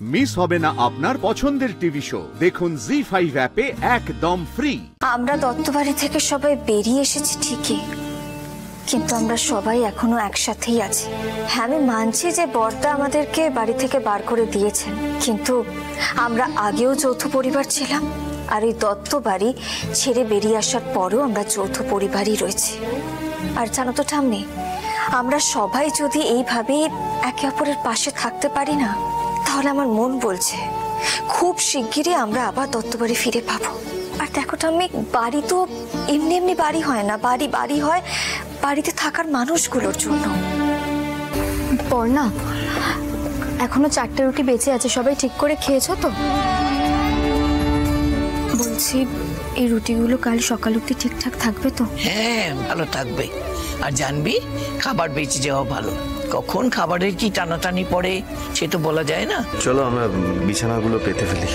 Miss হবে না আপনার পছন্দের টিভি শো। দেখুন জি5 অ্যাপে একদম ফ্রি। আমরা দত্তবাড়ি থেকে সবাই বেরিয়ে এসেছি ঠিকই, কিন্তু আমরা সবাই এখনো একসাথেই আছি। হ্যাঁ, আমি মানছি যে বর্দা আমাদেরকে বাড়ি থেকে বার করে দিয়েছেন, কিন্তু আমরা আগেও যৌথ পরিবার ছিলাম, আর এই দত্তবাড়ি ছেড়ে বেরিয়ে আসার পরও আমরা যৌথ পরিবারই রয়েছি। আর জানো তো ঠাম্মি, আমরা সবাই যদি এইভাবে একে অপরের পাশে থাকতে পারি না, তাহলে আমার মন বলছে খুব শিগগিরই আমরা আবার দত্তবাড়ি ফিরে পাবো। আর দেখো ঠাম্মি, বাড়ি তো এমনি এমনি বাড়ি হয় না, বাড়ি বাড়ি হয় বাড়িতে থাকার মানুষগুলোর জন্য। পর্ণা, এখনো 4টে রুটি বেঁচে আছে, সবাই ঠিক করে খেয়েছো তো? বলছি এই রুটিগুলো কাল সকাল অবধি ঠিকঠাক থাকবে তো? হ্যাঁ, ভালো থাকবে। আর জানবি, খাবার বেঁচে যাওয়া ভালো। কখন খাবারের কি টানাটানি পড়ে সে তো বলা যায় না। চলো আমরা বিছানাগুলো পেতে ফেলি।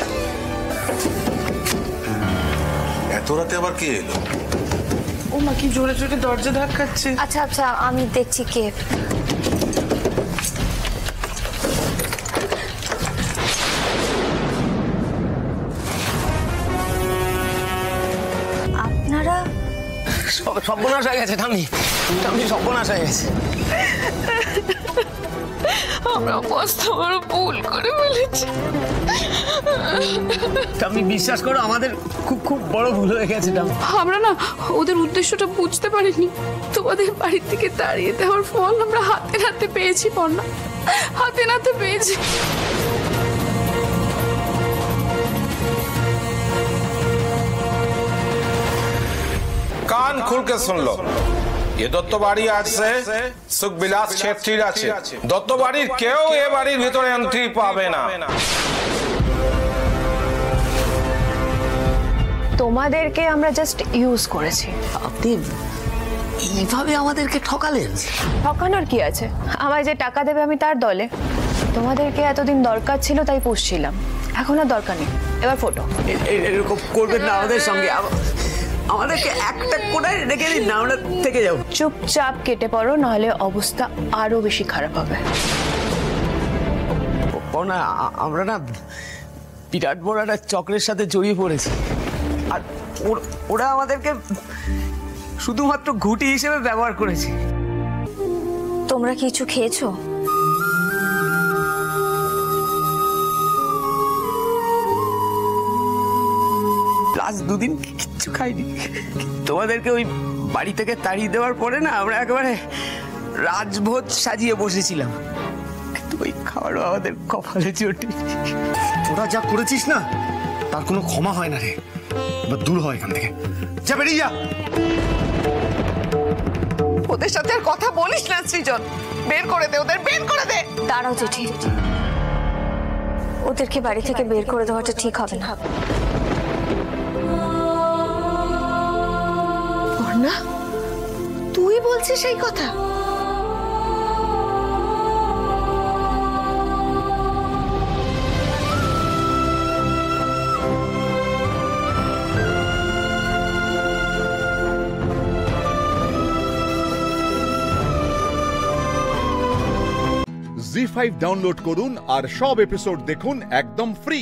এত রাতে আবার কে এলো? ও মা, কি জোরে জোরে দরজা ধাক্কাচ্ছে। আচ্ছা আচ্ছা, আমি দেখছি কে। আপনারা? সর্বনাশ হয়ে গেছে ঠাম্মি, সর্বনাশ হয়ে গেছে। আমরা মস্ত বড় ভুল করে ফেলেছি। ঠাম্মি বিশ্বাস করো, আমাদের খুব খুব বড় ভুল হয়ে গেছে। আমরা না ওদের উদ্দেশ্যটা বুঝতে পারিনি। তোমাদের বাড়ি থেকে তাড়িয়ে দেওয়ার ফল আমরা হাতে নাতে পেয়েছি পর্ণা, হাতে নাতে পেয়েছি। कान खुल के सुन लो, ये दत्तबाड़ी आज से सुखবিলাস क्षेत्रीर আছে। দত্তবাড়ির কেউ এ বাড়ির ভিতরে এন্ট্রি পাবে না। তোমাদেরকে আমরা জাস্ট ইউজ করেছি। আপনি এইভাবে আমাদেরকে ঠকালেন? ঠকানোর কি আছে? আমায় যে টাকা দেবে আমি তার দলে। তোমাদেরকে এতদিন দরকার ছিল তাই পুষছিলাম, এখন আর দরকার নেই। এবার ফটো। এরকম করবেন না আমাদের সঙ্গে, আমাদেরকে একটা কোণায় রেখে দিন না, আমরা থেকে যাবো। চুপচাপ কেটে পড়ো, নাহলে অবস্থা আরো বেশি খারাপ হবে। না, আমরা না বিরাট বড় একটা চক্রের সাথে জড়িয়ে পড়েছি, আর ওরা আমাদেরকে শুধুমাত্র ঘুঁটি হিসেবে ব্যবহার করেছে। তোমরা কিছু খেয়েছো? লাস্ট 2 দিন কিচ্ছু খাইনি। তোমাদেরকে ওই বাড়ি থেকে তাড়িয়ে দেওয়ার পরে না আমরা একেবারে রাজভোজ সাজিয়ে বসেছিলাম, কিন্তু ওই খাবারও আমাদের কপালে জোটে। তোরা যা করেছিস না, তার কোনো ক্ষমা হয় না রে। এবার দূর হয় এখান থেকে, যা বেরিয়ে যা। ওদের সাথে আর কথা বলিস না সৃজন, বের করে দে ওদের, বের করে দে। দাঁড়াও জেঠি, ওদেরকে বাড়ি থেকে বের করে দেওয়াটা ঠিক হবে না। পর্ণা, তুই বলছিস এই কথা? জি5 ডাউনলোড করুন আর সব এপিসোড দেখুন একদম ফ্রি।